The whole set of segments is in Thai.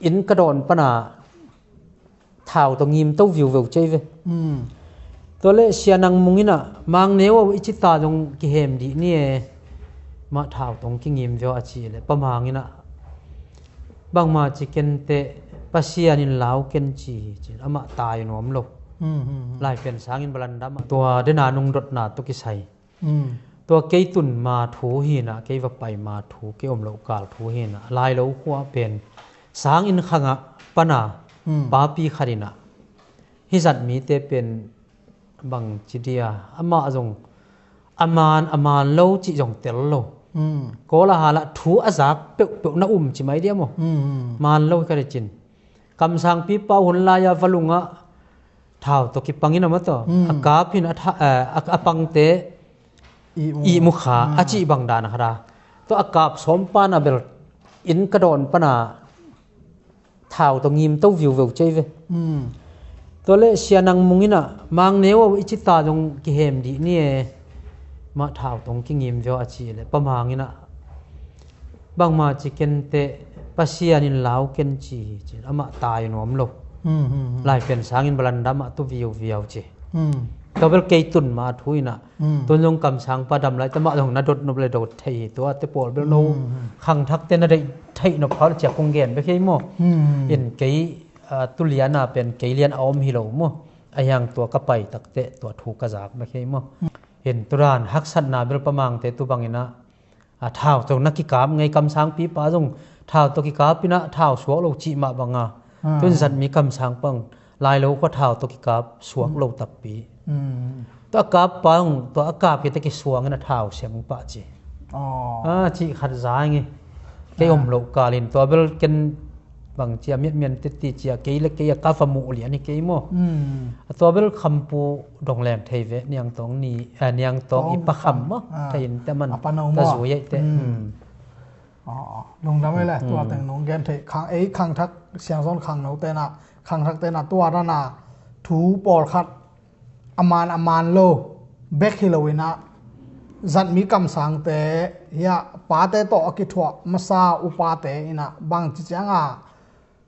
อินกระโดนปนาท่าวตรงยิมตู้วิวเวลเจเวตัวเลเชียนังมุงินะมังเนวอิจิตาตรงกิเฮมดีนี่มาท่าวตรงกิงิมเวลอาชีเลยประมาณนี้นะบางมาจิเกนเตปัสยานินลาวเกนจีจิอามาตายหนอมโลลายเป็นสางินบลันดาตัวเดนานุงรถนาตุกิไซตัวเกยตุนมาถูหินะเกยวไปมาถูเกอมโลกาลถูหินะลายโลหัวเป็นสางอินขังะปนาปาปีคารินะฮิจัดมีเตเป็นบางจิเดียอามาจงอามานโลจิจงเตลโลก็ละหาละถูอาจักเปกนะจิไม่เดียมมานโลก็ได้จินคำสั่งปีเป้าหุ่นลายาฟลุงะท่าวตกิปังอินะมาต่ออากาพินอาปังเตอีมุขาอาจิบังดานะครับตัวอากาศสมปานาเบลอินกระโดนปนาท่าวตรงยิมตู้วิวเวลเจเวตัวเลเชียนังมุงินะมังเนวอิจิตาตรงกิเฮมดีนี่มาท่าวตรงกิงิมเวลอาชีเลยประมาณนี้นะบางมาจิเกนเตปัสยานินลาวเกนจีจิอามาตายหนอมโลลายเป็นสางินบลันดามาตุวิวเวลเจตัวเบลเกยตุนมาทุยนะตัวลงกำสังปะดำไรแต่มาของนัดดนบเลยโดดไทยตัวเตปอลเบลโนขังทักเตนได้ไทยนพเขาจะคงเกนไปแค่โมเห็นเกยตุเลียนาเป็นเกยเลียนออมฮิโลโมไอยังตัวกระไปตักเตะตัวถูกกระจากไปแค่โมเห็นตุรานฮักสันนาเบลประมังเตตุบังอินะท้าวตรงนักกิกามไงกำสังปีป้าจงท้าวตัวกิกาปินะท้าวสวกโลจิมาบังอาตุนสันมีกำสังปังลายโลก็ท้าวตัวกิกาสวกโลตับปีตัวอากาศปังตัวอากาศเป็นตะกี้สวงนะท้าวเสียงปะจีจีขัดใจไงเกี่ยมโลกาลินตัวเบลกันบางเจียเมียนติดเจียเกี่ยเกี่ยกาฟมูเลียนี่เกี่ยโมตัวเบลคำปูดงแหลมไทยเวนี่ยังตองนี่นี่ยังตองอีปะคำมั้งไทยแต่มันตะสวยเตะลงทำไมแหละตัวแต่งน้องแกนเทขังทักเสียงซ้อนขังน้องเตนะขังทักเตนะตัวนั่นน่ะถูปอลคัดอามานโลเบคฮิโลวินะจัดมีคำสั่งเตะยาปาเตโตอกิทัวมาซาอุปาเตอินะบางจิจังอา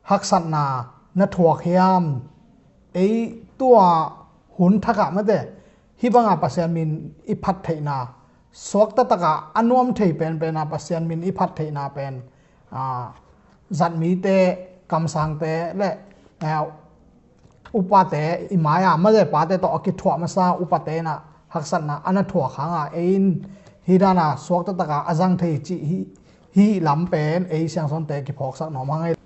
ฮักสันนาณทัวขยามตัวหุนทักะมาเตฮิบังอาปัสยามินอิพัทเทนาสวกตะตะกะอนุมเทเป็นอาปัสยามินอิพัทเทนาเป็นจัดมีเตคำสั่งเตและอุปาเตอิมายาไม่ได้ปาเตต่อกิทัวมาซาอุปาเตนะฮักสันนะอันนั้นทัวขังฮิดานะสวกตะตะกะอาจังเทจิฮิลำเป็นเสียงสนเตกิพอกสักหน่อมัง